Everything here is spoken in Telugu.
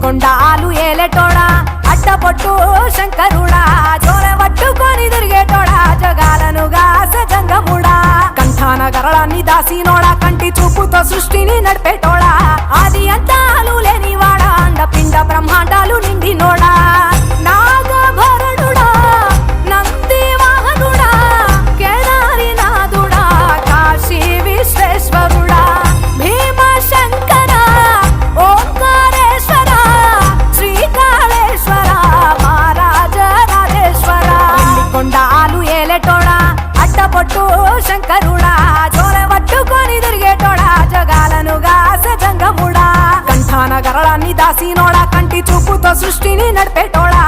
కొండాలు ఏలేటోడా అడ్డపొట్టు శంకరుడా జోలె పట్టుకొని తిరిగేటోడా జగాలను గాసె జంగముడా కంఠాన గరళాన్ని దాసినోడా కంటి చూపుతో సృష్టిని నడిపేటోడా ఆది అంతాలు లేనివాడా అండపిండ బ్రహ్మాండాలు నిండినోడా నాగభరణుడా నంది వాహనుడా కేదారినాథుడా కాశీ విశ్వేశ్వరుడా భీమ శంకర ఓంకారేశ్వర శ్రీకాళేశ్వర మహారాజ రాజేశ్వర కొండాలు ఏలేటోడా అడ్డపొట్టు శంకరుడా జోలె పట్టుకొని తిరిగేటోడా జగాలను గాసె జంగముడా కంఠాన గరళాన్ని దాసినోడా కంటి చూపుతో సృష్టిని నడిపేటోడా